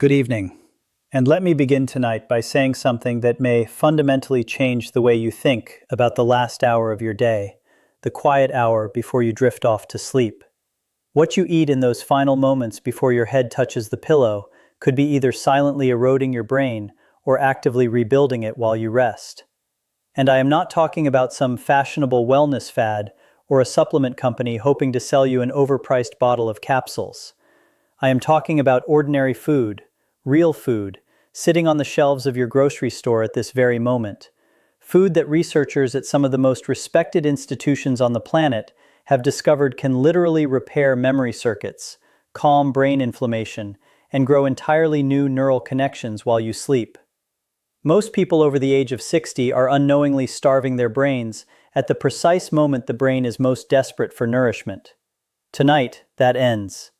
Good evening, and let me begin tonight by saying something that may fundamentally change the way you think about the last hour of your day, the quiet hour before you drift off to sleep. What you eat in those final moments before your head touches the pillow could be either silently eroding your brain or actively rebuilding it while you rest. And I am not talking about some fashionable wellness fad or a supplement company hoping to sell you an overpriced bottle of capsules. I am talking about ordinary food, real food, sitting on the shelves of your grocery store at this very moment. Food that researchers at some of the most respected institutions on the planet have discovered can literally repair memory circuits, calm brain inflammation, and grow entirely new neural connections while you sleep. Most people over the age of 60 are unknowingly starving their brains at the precise moment the brain is most desperate for nourishment. Tonight, that ends.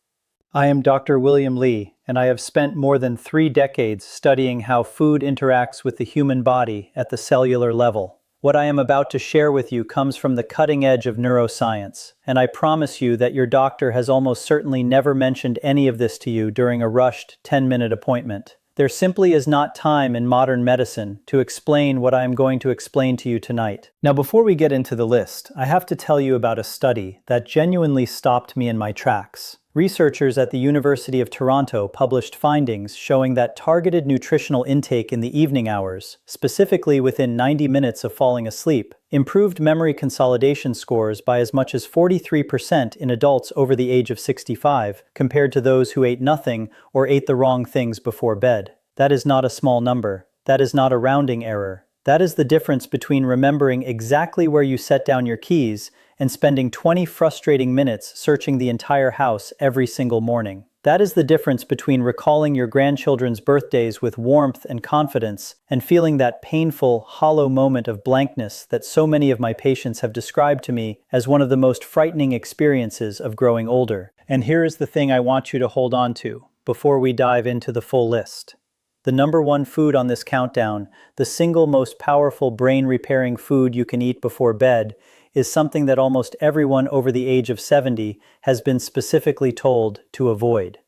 I am Dr. William Lee, and I have spent more than 3 decades studying how food interacts with the human body at the cellular level. What I am about to share with you comes from the cutting edge of neuroscience, and I promise you that your doctor has almost certainly never mentioned any of this to you during a rushed 10-minute appointment. There simply is not time in modern medicine to explain what I am going to explain to you tonight. Now, before we get into the list, I have to tell you about a study that genuinely stopped me in my tracks. Researchers at the University of Toronto published findings showing that targeted nutritional intake in the evening hours, specifically within 90 minutes of falling asleep, improved memory consolidation scores by as much as 43% in adults over the age of 65, compared to those who ate nothing or ate the wrong things before bed. That is not a small number. That is not a rounding error. That is the difference between remembering exactly where you set down your keys and spending 20 frustrating minutes searching the entire house every single morning. That is the difference between recalling your grandchildren's birthdays with warmth and confidence and feeling that painful, hollow moment of blankness that so many of my patients have described to me as one of the most frightening experiences of growing older. And here is the thing I want you to hold on to before we dive into the full list. The number one food on this countdown, the single most powerful brain-repairing food you can eat before bed, is something that almost everyone over the age of 70 has been specifically told to avoid.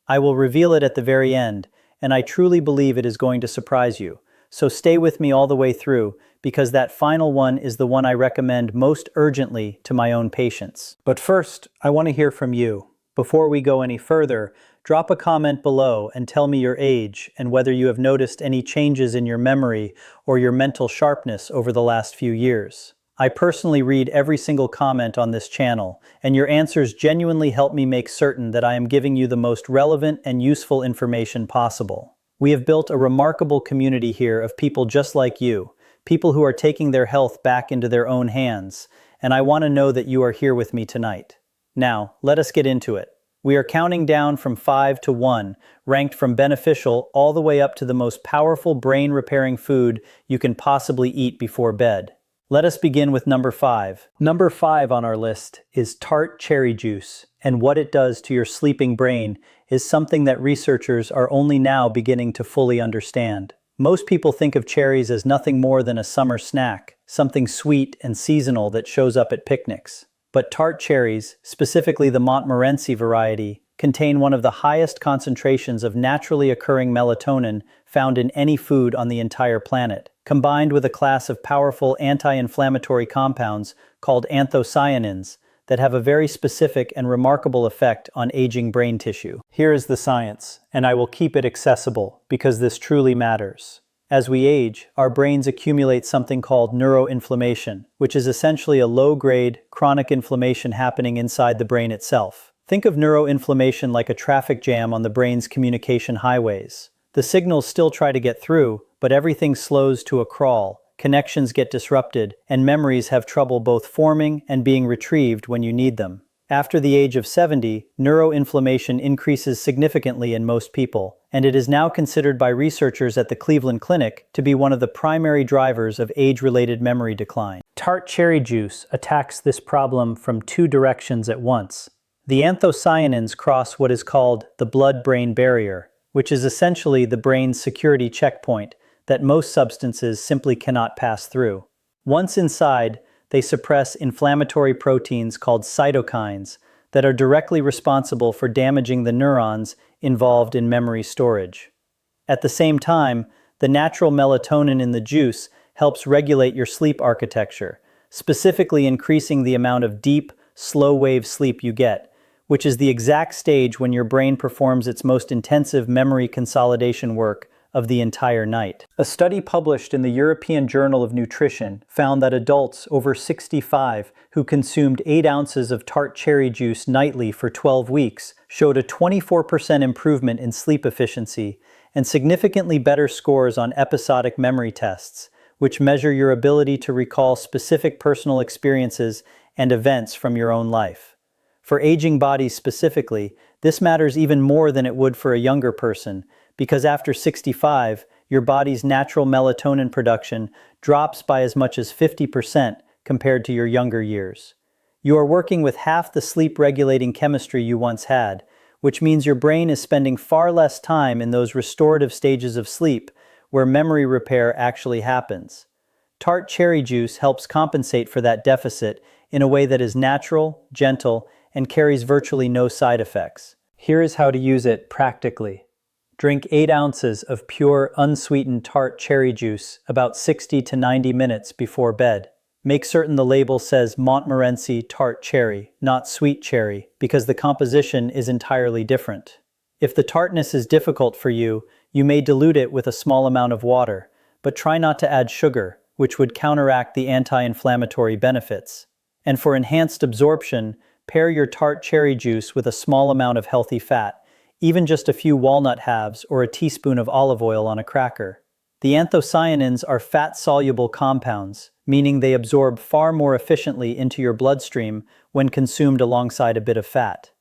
I will reveal it at the very end, and I truly believe it is going to surprise you. So stay with me all the way through, because that final one is the one I recommend most urgently to my own patients. But first, I want to hear from you. Before we go any further, drop a comment below and tell me your age and whether you have noticed any changes in your memory or your mental sharpness over the last few years. I personally read every single comment on this channel, and your answers genuinely help me make certain that I am giving you the most relevant and useful information possible. We have built a remarkable community here of people just like you, people who are taking their health back into their own hands, and I want to know that you are here with me tonight. Now, let us get into it. We are counting down from 5 to 1, ranked from beneficial all the way up to the most powerful brain-repairing food you can possibly eat before bed. Let us begin with number 5. Number 5 on our list is tart cherry juice, and what it does to your sleeping brain is something that researchers are only now beginning to fully understand. Most people think of cherries as nothing more than a summer snack, something sweet and seasonal that shows up at picnics. But tart cherries, specifically the Montmorency variety, contain one of the highest concentrations of naturally occurring melatonin found in any food on the entire planet, combined with a class of powerful anti-inflammatory compounds called anthocyanins that have a very specific and remarkable effect on aging brain tissue. Here is the science, and I will keep it accessible because this truly matters. As we age, our brains accumulate something called neuroinflammation, which is essentially a low-grade, chronic inflammation happening inside the brain itself. Think of neuroinflammation like a traffic jam on the brain's communication highways. The signals still try to get through, but everything slows to a crawl, connections get disrupted, and memories have trouble both forming and being retrieved when you need them. After the age of 70, neuroinflammation increases significantly in most people, and it is now considered by researchers at the Cleveland Clinic to be one of the primary drivers of age-related memory decline. Tart cherry juice attacks this problem from 2 directions at once. The anthocyanins cross what is called the blood-brain barrier, which is essentially the brain's security checkpoint that most substances simply cannot pass through. Once inside, they suppress inflammatory proteins called cytokines that are directly responsible for damaging the neurons involved in memory storage. At the same time, the natural melatonin in the juice helps regulate your sleep architecture, specifically increasing the amount of deep, slow-wave sleep you get, which is the exact stage when your brain performs its most intensive memory consolidation work of the entire night. A study published in the European Journal of Nutrition found that adults over 65 who consumed 8 ounces of tart cherry juice nightly for 12 weeks showed a 24% improvement in sleep efficiency and significantly better scores on episodic memory tests, which measure your ability to recall specific personal experiences and events from your own life. For aging bodies specifically, this matters even more than it would for a younger person, because after 65, your body's natural melatonin production drops by as much as 50% compared to your younger years. You are working with half the sleep-regulating chemistry you once had, which means your brain is spending far less time in those restorative stages of sleep where memory repair actually happens. Tart cherry juice helps compensate for that deficit in a way that is natural, gentle, and carries virtually no side effects. Here is how to use it practically. Drink 8 ounces of pure, unsweetened tart cherry juice about 60 to 90 minutes before bed. Make certain the label says Montmorency tart cherry, not sweet cherry, because the composition is entirely different. If the tartness is difficult for you, you may dilute it with a small amount of water, but try not to add sugar, which would counteract the anti-inflammatory benefits. And for enhanced absorption, pair your tart cherry juice with a small amount of healthy fat, even just a few walnut halves or a teaspoon of olive oil on a cracker. The anthocyanins are fat-soluble compounds, meaning they absorb far more efficiently into your bloodstream when consumed alongside a bit of fat.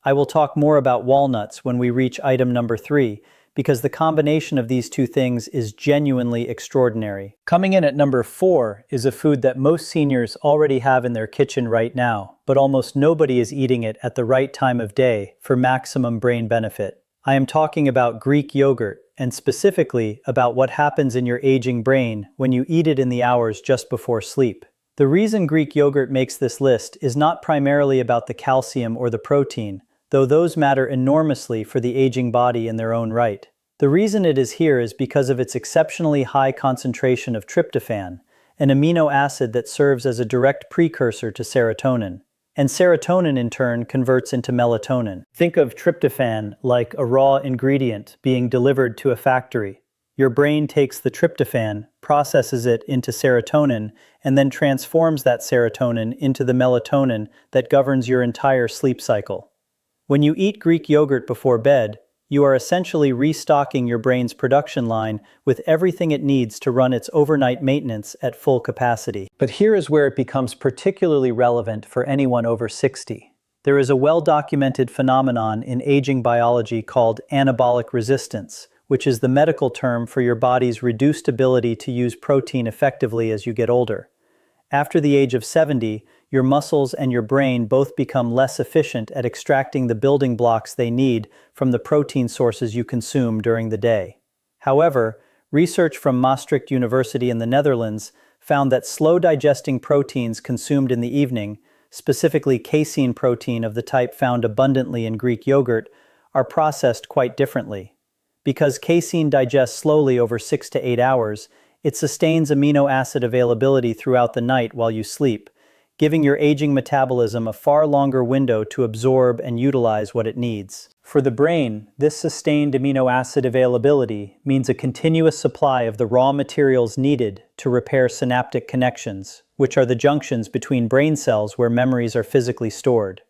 I will talk more about walnuts when we reach item number 3, because the combination of these two things is genuinely extraordinary. Coming in at number 4 is a food that most seniors already have in their kitchen right now, but almost nobody is eating it at the right time of day for maximum brain benefit. I am talking about Greek yogurt, and specifically about what happens in your aging brain when you eat it in the hours just before sleep. The reason Greek yogurt makes this list is not primarily about the calcium or the protein, though those matter enormously for the aging body in their own right. The reason it is here is because of its exceptionally high concentration of tryptophan, an amino acid that serves as a direct precursor to serotonin. And serotonin in turn converts into melatonin. Think of tryptophan like a raw ingredient being delivered to a factory. Your brain takes the tryptophan, processes it into serotonin, and then transforms that serotonin into the melatonin that governs your entire sleep cycle. When you eat Greek yogurt before bed, you are essentially restocking your brain's production line with everything it needs to run its overnight maintenance at full capacity. But here is where it becomes particularly relevant for anyone over 60. There is a well-documented phenomenon in aging biology called anabolic resistance, which is the medical term for your body's reduced ability to use protein effectively as you get older. After the age of 70, your muscles and your brain both become less efficient at extracting the building blocks they need from the protein sources you consume during the day. However, research from Maastricht University in the Netherlands found that slow-digesting proteins consumed in the evening, specifically casein protein of the type found abundantly in Greek yogurt, are processed quite differently. Because casein digests slowly over 6 to 8 hours, it sustains amino acid availability throughout the night while you sleep, giving your aging metabolism a far longer window to absorb and utilize what it needs. For the brain, this sustained amino acid availability means a continuous supply of the raw materials needed to repair synaptic connections, which are the junctions between brain cells where memories are physically stored.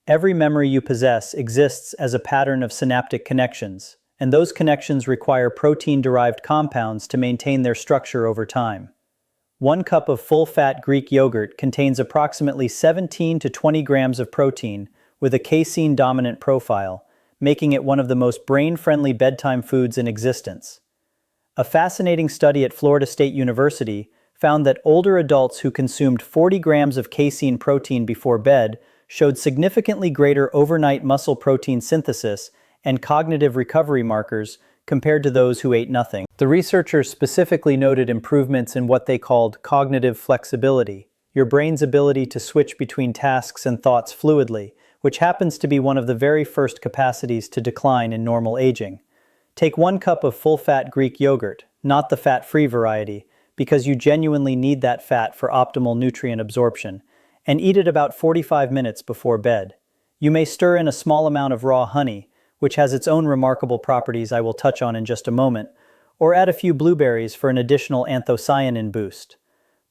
Every memory you possess exists as a pattern of synaptic connections, and those connections require protein-derived compounds to maintain their structure over time. 1 cup of full-fat Greek yogurt contains approximately 17 to 20 grams of protein with a casein-dominant profile, making it one of the most brain-friendly bedtime foods in existence. A fascinating study at Florida State University found that older adults who consumed 40 grams of casein protein before bed showed significantly greater overnight muscle protein synthesis and cognitive recovery markers compared to those who ate nothing. The researchers specifically noted improvements in what they called cognitive flexibility, your brain's ability to switch between tasks and thoughts fluidly, which happens to be one of the very first capacities to decline in normal aging. Take 1 cup of full-fat Greek yogurt, not the fat-free variety, because you genuinely need that fat for optimal nutrient absorption, and eat it about 45 minutes before bed. You may stir in a small amount of raw honey, which has its own remarkable properties I will touch on in just a moment, or add a few blueberries for an additional anthocyanin boost.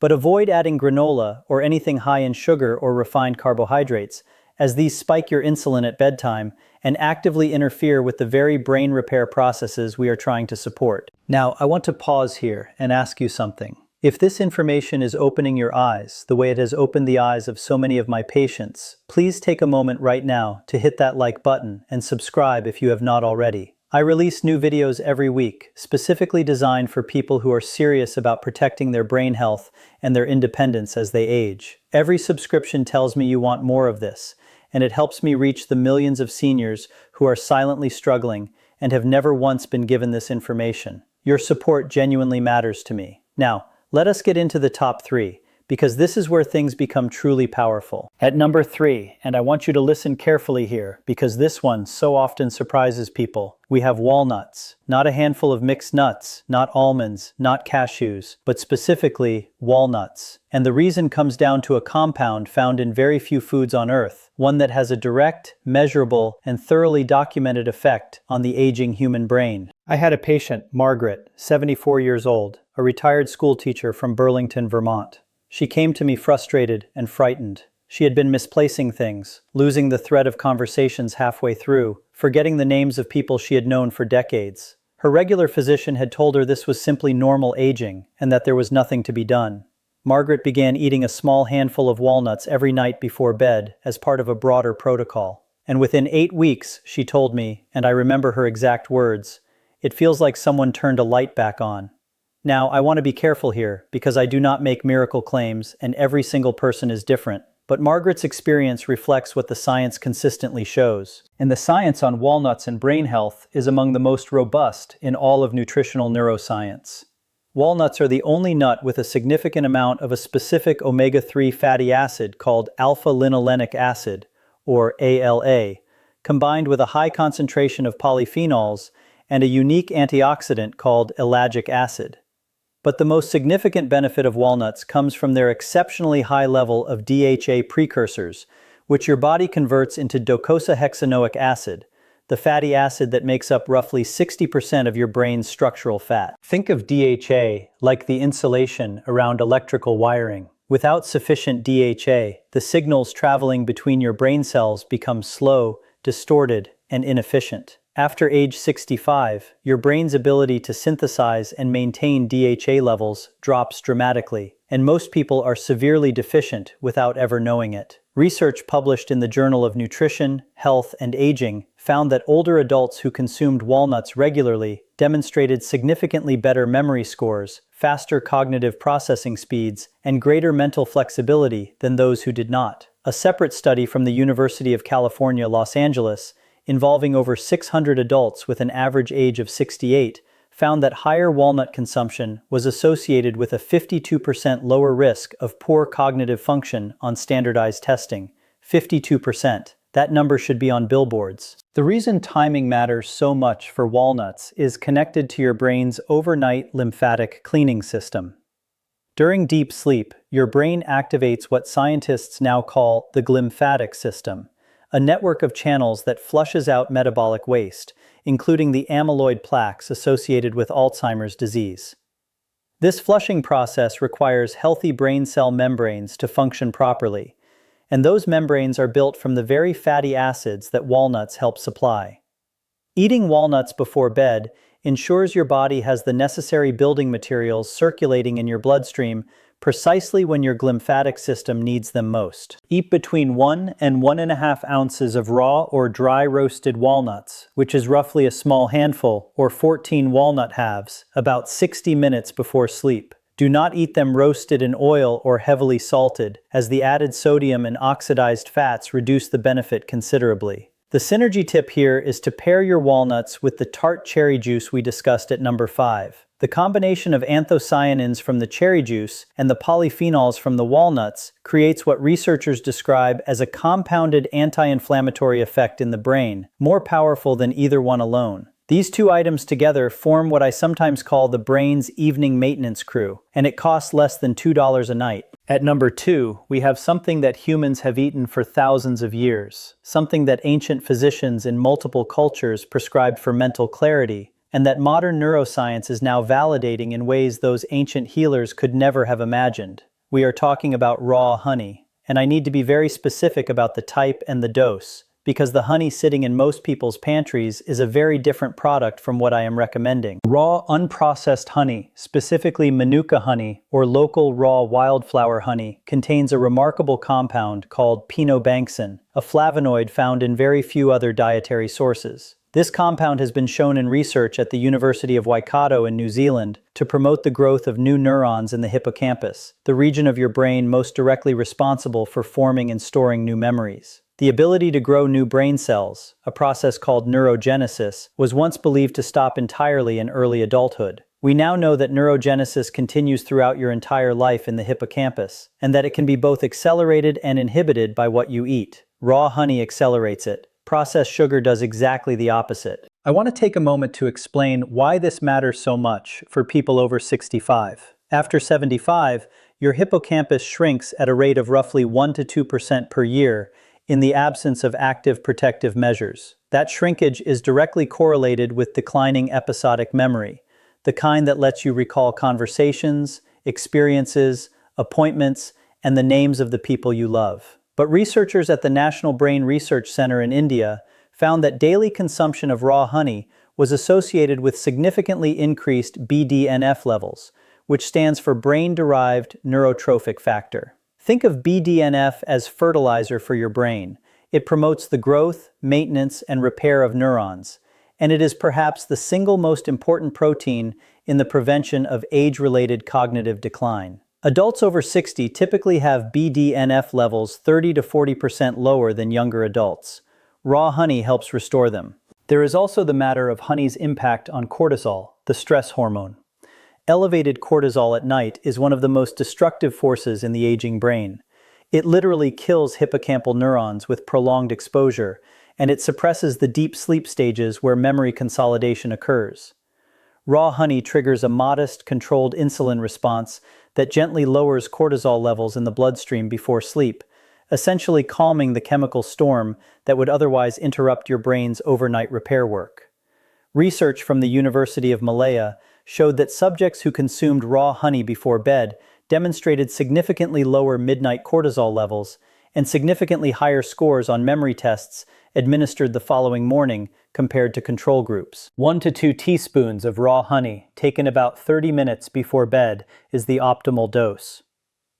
But avoid adding granola or anything high in sugar or refined carbohydrates, as these spike your insulin at bedtime and actively interfere with the very brain repair processes we are trying to support. Now, I want to pause here and ask you something. If this information is opening your eyes the way it has opened the eyes of so many of my patients, please take a moment right now to hit that like button and subscribe if you have not already. I release new videos every week, specifically designed for people who are serious about protecting their brain health and their independence as they age. Every subscription tells me you want more of this, and it helps me reach the millions of seniors who are silently struggling and have never once been given this information. Your support genuinely matters to me. Now, let us get into the top 3, because this is where things become truly powerful. At number 3, and I want you to listen carefully here, because this one so often surprises people, we have walnuts. Not a handful of mixed nuts, not almonds, not cashews, but specifically walnuts. And the reason comes down to a compound found in very few foods on Earth, one that has a direct, measurable, and thoroughly documented effect on the aging human brain. I had a patient, Margaret, 74 years old, a retired school teacher from Burlington, Vermont. She came to me frustrated and frightened. She had been misplacing things, losing the thread of conversations halfway through, forgetting the names of people she had known for decades. Her regular physician had told her this was simply normal aging and that there was nothing to be done. Margaret began eating a small handful of walnuts every night before bed as part of a broader protocol. And within 8 weeks, she told me, and I remember her exact words, "It feels like someone turned a light back on." Now, I want to be careful here, because I do not make miracle claims and every single person is different. But Margaret's experience reflects what the science consistently shows. And the science on walnuts and brain health is among the most robust in all of nutritional neuroscience. Walnuts are the only nut with a significant amount of a specific omega-3 fatty acid called alpha-linolenic acid, or ALA, combined with a high concentration of polyphenols and a unique antioxidant called ellagic acid. But the most significant benefit of walnuts comes from their exceptionally high level of DHA precursors, which your body converts into docosahexaenoic acid, the fatty acid that makes up roughly 60% of your brain's structural fat. Think of DHA like the insulation around electrical wiring. Without sufficient DHA, the signals traveling between your brain cells become slow, distorted, and inefficient. After age 65, your brain's ability to synthesize and maintain DHA levels drops dramatically, and most people are severely deficient without ever knowing it. Research published in the Journal of Nutrition, Health, and Aging found that older adults who consumed walnuts regularly demonstrated significantly better memory scores, faster cognitive processing speeds, and greater mental flexibility than those who did not. A separate study from the University of California, Los Angeles, involving over 600 adults with an average age of 68, found that higher walnut consumption was associated with a 52% lower risk of poor cognitive function on standardized testing. 52%. That number should be on billboards. The reason timing matters so much for walnuts is connected to your brain's overnight lymphatic cleaning system. During deep sleep, your brain activates what scientists now call the glymphatic system, a network of channels that flushes out metabolic waste, including the amyloid plaques associated with Alzheimer's disease. This flushing process requires healthy brain cell membranes to function properly, and those membranes are built from the very fatty acids that walnuts help supply. Eating walnuts before bed ensures your body has the necessary building materials circulating in your bloodstream precisely when your glymphatic system needs them most. Eat between 1 and 1.5 ounces of raw or dry roasted walnuts, which is roughly a small handful, or 14 walnut halves, about 60 minutes before sleep. Do not eat them roasted in oil or heavily salted, as the added sodium and oxidized fats reduce the benefit considerably. The synergy tip here is to pair your walnuts with the tart cherry juice we discussed at number 5. The combination of anthocyanins from the cherry juice and the polyphenols from the walnuts creates what researchers describe as a compounded anti-inflammatory effect in the brain, more powerful than either one alone. These two items together form what I sometimes call the brain's evening maintenance crew, and it costs less than $2 a night. At number 2, we have something that humans have eaten for thousands of years, something that ancient physicians in multiple cultures prescribed for mental clarity, and that modern neuroscience is now validating in ways those ancient healers could never have imagined. We are talking about raw honey, and I need to be very specific about the type and the dose, because the honey sitting in most people's pantries is a very different product from what I am recommending. Raw, unprocessed honey, specifically Manuka honey or local raw wildflower honey, contains a remarkable compound called pinobanxin, a flavonoid found in very few other dietary sources. This compound has been shown in research at the University of Waikato in New Zealand to promote the growth of new neurons in the hippocampus, the region of your brain most directly responsible for forming and storing new memories. The ability to grow new brain cells, a process called neurogenesis, was once believed to stop entirely in early adulthood. We now know that neurogenesis continues throughout your entire life in the hippocampus, and that it can be both accelerated and inhibited by what you eat. Raw honey accelerates it. Processed sugar does exactly the opposite. I want to take a moment to explain why this matters so much for people over 65. After 75, your hippocampus shrinks at a rate of roughly 1 to 2% per year in the absence of active protective measures. That shrinkage is directly correlated with declining episodic memory, the kind that lets you recall conversations, experiences, appointments, and the names of the people you love. But researchers at the National Brain Research Center in India found that daily consumption of raw honey was associated with significantly increased BDNF levels, which stands for brain-derived neurotrophic factor. Think of BDNF as fertilizer for your brain. It promotes the growth, maintenance, and repair of neurons, and it is perhaps the single most important protein in the prevention of age-related cognitive decline. Adults over 60 typically have BDNF levels 30 to 40% lower than younger adults. Raw honey helps restore them. There is also the matter of honey's impact on cortisol, the stress hormone. Elevated cortisol at night is one of the most destructive forces in the aging brain. It literally kills hippocampal neurons with prolonged exposure, and it suppresses the deep sleep stages where memory consolidation occurs. Raw honey triggers a modest, controlled insulin response that gently lowers cortisol levels in the bloodstream before sleep, essentially calming the chemical storm that would otherwise interrupt your brain's overnight repair work. Research from the University of Malaya showed that subjects who consumed raw honey before bed demonstrated significantly lower midnight cortisol levels and significantly higher scores on memory tests administered the following morning compared to control groups. 1 to 2 teaspoons of raw honey taken about 30 minutes before bed is the optimal dose.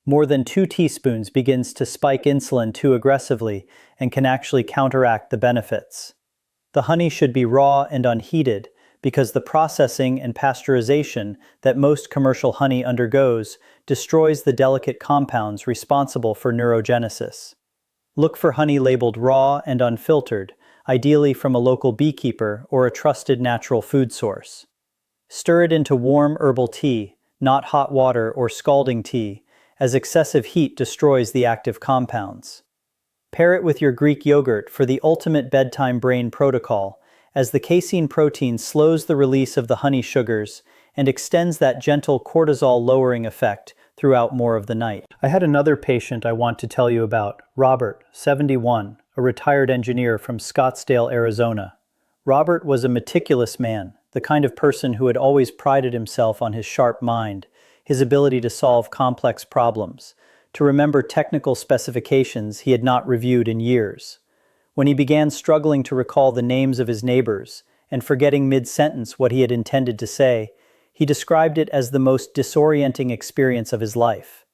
More than 2 teaspoons begins to spike insulin too aggressively and can actually counteract the benefits. The honey should be raw and unheated because the processing and pasteurization that most commercial honey undergoes destroys the delicate compounds responsible for neurogenesis. Look for honey labeled raw and unfiltered, ideally from a local beekeeper or a trusted natural food source. Stir it into warm herbal tea, not hot water or scalding tea, as excessive heat destroys the active compounds. Pair it with your Greek yogurt for the ultimate bedtime brain protocol, as the casein protein slows the release of the honey sugars and extends that gentle cortisol-lowering effect throughout more of the night. I had another patient I want to tell you about, Robert, 71, a retired engineer from Scottsdale, Arizona. Robert was a meticulous man, the kind of person who had always prided himself on his sharp mind, his ability to solve complex problems, to remember technical specifications he had not reviewed in years. When he began struggling to recall the names of his neighbors and forgetting mid-sentence what he had intended to say, he described it as the most disorienting experience of his life.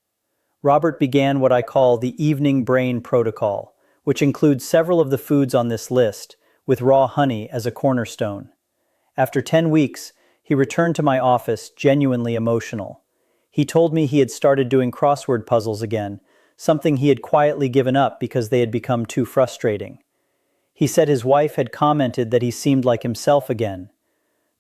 Robert began what I call the evening brain protocol, which includes several of the foods on this list, with raw honey as a cornerstone. After 10 weeks, he returned to my office genuinely emotional. He told me he had started doing crossword puzzles again, something he had quietly given up because they had become too frustrating. He said his wife had commented that he seemed like himself again.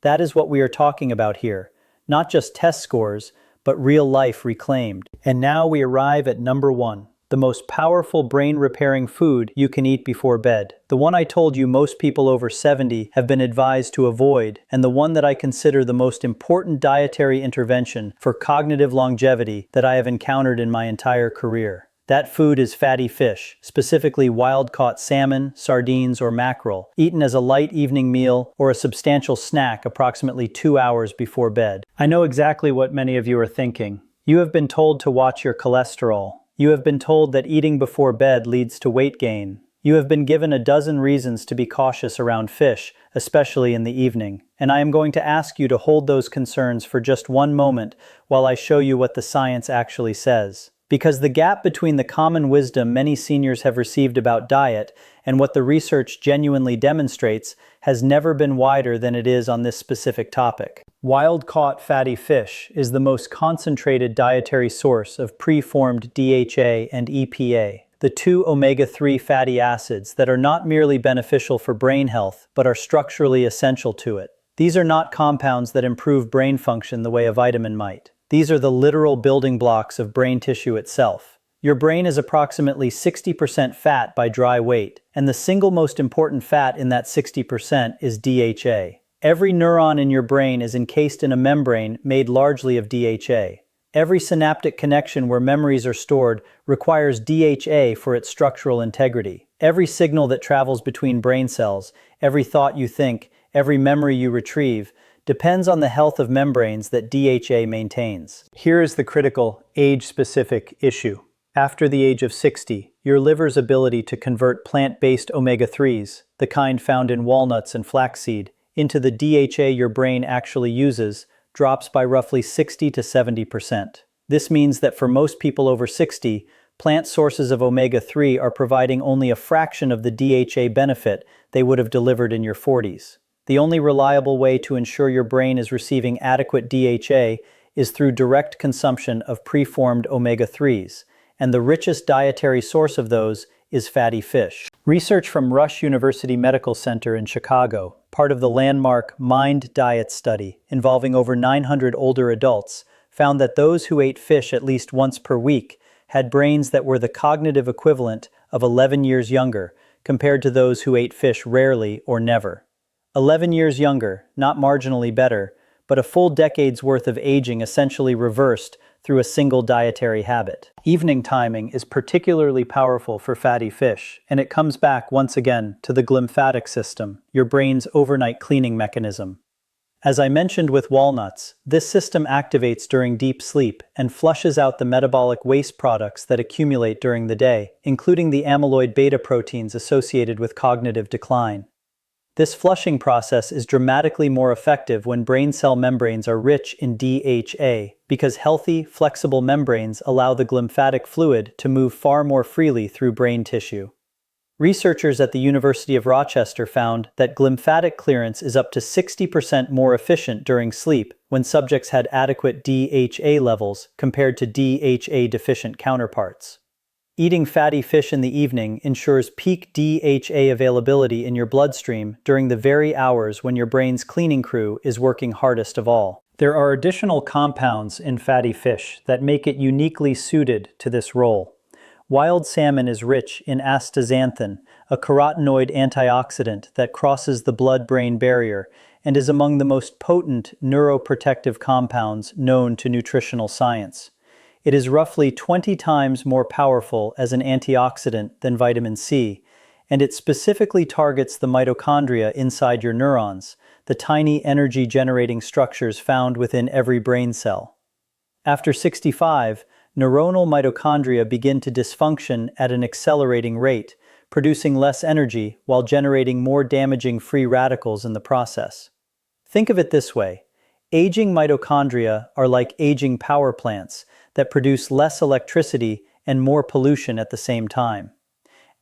That is what we are talking about here, Not just test scores, but real life reclaimed. And now we arrive at number 1. The most powerful brain-repairing food you can eat before bed. The one I told you most people over 70 have been advised to avoid, and the one that I consider the most important dietary intervention for cognitive longevity that I have encountered in my entire career. That food is fatty fish, specifically wild-caught salmon, sardines, or mackerel, eaten as a light evening meal or a substantial snack approximately 2 hours before bed. I know exactly what many of you are thinking. You have been told to watch your cholesterol. You have been told that eating before bed leads to weight gain. You have been given a dozen reasons to be cautious around fish, especially in the evening. And I am going to ask you to hold those concerns for just one moment while I show you what the science actually says. Because the gap between the common wisdom many seniors have received about diet and what the research genuinely demonstrates has never been wider than it is on this specific topic. Wild-caught fatty fish is the most concentrated dietary source of preformed DHA and EPA, the two omega-3 fatty acids that are not merely beneficial for brain health, but are structurally essential to it. These are not compounds that improve brain function the way a vitamin might. These are the literal building blocks of brain tissue itself. Your brain is approximately 60% fat by dry weight, and the single most important fat in that 60% is DHA. Every neuron in your brain is encased in a membrane made largely of DHA. Every synaptic connection where memories are stored requires DHA for its structural integrity. Every signal that travels between brain cells, every thought you think, every memory you retrieve, depends on the health of membranes that DHA maintains. Here is the critical, age-specific issue. After the age of 60, your liver's ability to convert plant-based omega-3s, the kind found in walnuts and flaxseed, into the DHA your brain actually uses, drops by roughly 60 to 70%. This means that for most people over 60, plant sources of omega-3 are providing only a fraction of the DHA benefit they would have delivered in your 40s. The only reliable way to ensure your brain is receiving adequate DHA is through direct consumption of preformed omega-3s, and the richest dietary source of those is fatty fish. Research from Rush University Medical Center in Chicago, part of the landmark Mind Diet study involving over 900 older adults, found that those who ate fish at least once per week had brains that were the cognitive equivalent of 11 years younger compared to those who ate fish rarely or never. 11 years younger, not marginally better, but a full decade's worth of aging essentially reversed through a single dietary habit. Evening timing is particularly powerful for fatty fish, and it comes back once again to the glymphatic system, your brain's overnight cleaning mechanism. As I mentioned with walnuts, this system activates during deep sleep and flushes out the metabolic waste products that accumulate during the day, including the amyloid beta proteins associated with cognitive decline. This flushing process is dramatically more effective when brain cell membranes are rich in DHA, because healthy, flexible membranes allow the glymphatic fluid to move far more freely through brain tissue. Researchers at the University of Rochester found that glymphatic clearance is up to 60% more efficient during sleep when subjects had adequate DHA levels compared to DHA-deficient counterparts. Eating fatty fish in the evening ensures peak DHA availability in your bloodstream during the very hours when your brain's cleaning crew is working hardest of all. There are additional compounds in fatty fish that make it uniquely suited to this role. Wild salmon is rich in astaxanthin, a carotenoid antioxidant that crosses the blood-brain barrier and is among the most potent neuroprotective compounds known to nutritional science. It is roughly 20 times more powerful as an antioxidant than vitamin C, and it specifically targets the mitochondria inside your neurons, the tiny energy-generating structures found within every brain cell. After 65, neuronal mitochondria begin to dysfunction at an accelerating rate, producing less energy while generating more damaging free radicals in the process. Think of it this way. Aging mitochondria are like aging power plants that produce less electricity and more pollution at the same time.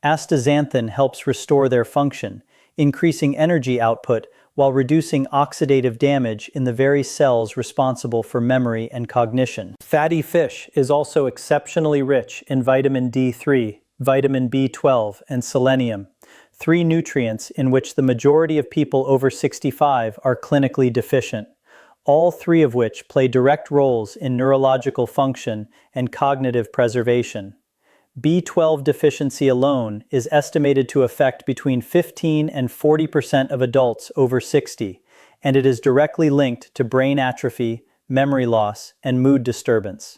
Astaxanthin helps restore their function, increasing energy output while reducing oxidative damage in the very cells responsible for memory and cognition. Fatty fish is also exceptionally rich in vitamin D3, vitamin B12, and selenium, 3 nutrients in which the majority of people over 65 are clinically deficient. all three of which play direct roles in neurological function and cognitive preservation. B12 deficiency alone is estimated to affect between 15 and 40% of adults over 60, and it is directly linked to brain atrophy, memory loss, and mood disturbance.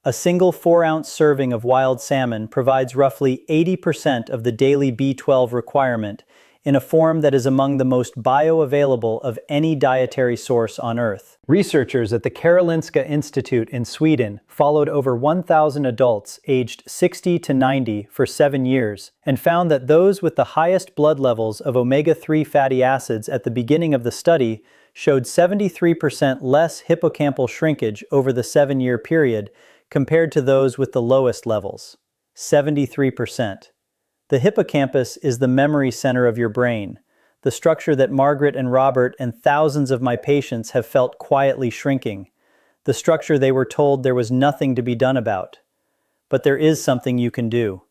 A single 4-ounce serving of wild salmon provides roughly 80% of the daily B12 requirement in a form that is among the most bioavailable of any dietary source on Earth. Researchers at the Karolinska Institute in Sweden followed over 1,000 adults aged 60 to 90 for 7 years and found that those with the highest blood levels of omega-3 fatty acids at the beginning of the study showed 73% less hippocampal shrinkage over the 7-year period compared to those with the lowest levels. 73%. The hippocampus is the memory center of your brain, the structure that Margaret and Robert and thousands of my patients have felt quietly shrinking, the structure they were told there was nothing to be done about. But there is something you can do.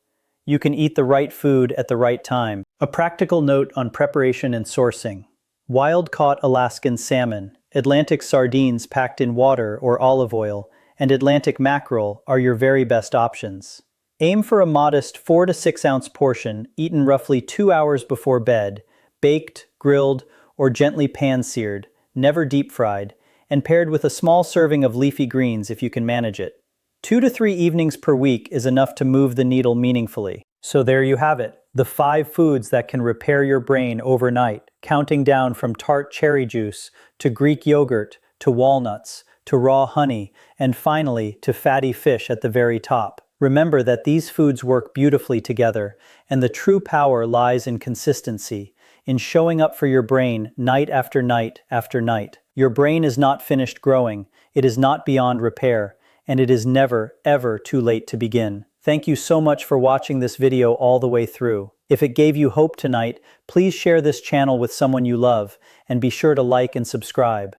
You can eat the right food at the right time. A practical note on preparation and sourcing. Wild-caught Alaskan salmon, Atlantic sardines packed in water or olive oil, and Atlantic mackerel are your very best options. Aim for a modest 4 to 6 ounce portion, eaten roughly 2 hours before bed, baked, grilled, or gently pan-seared, never deep-fried, and paired with a small serving of leafy greens if you can manage it. 2 to 3 evenings per week is enough to move the needle meaningfully. So there you have it, the 5 foods that can repair your brain overnight, counting down from tart cherry juice, to Greek yogurt, to walnuts, to raw honey, and finally to fatty fish at the very top. Remember that these foods work beautifully together, and the true power lies in consistency, in showing up for your brain night after night after night. Your brain is not finished growing, it is not beyond repair, and it is never, ever too late to begin. Thank you so much for watching this video all the way through. If it gave you hope tonight, please share this channel with someone you love, and be sure to like and subscribe.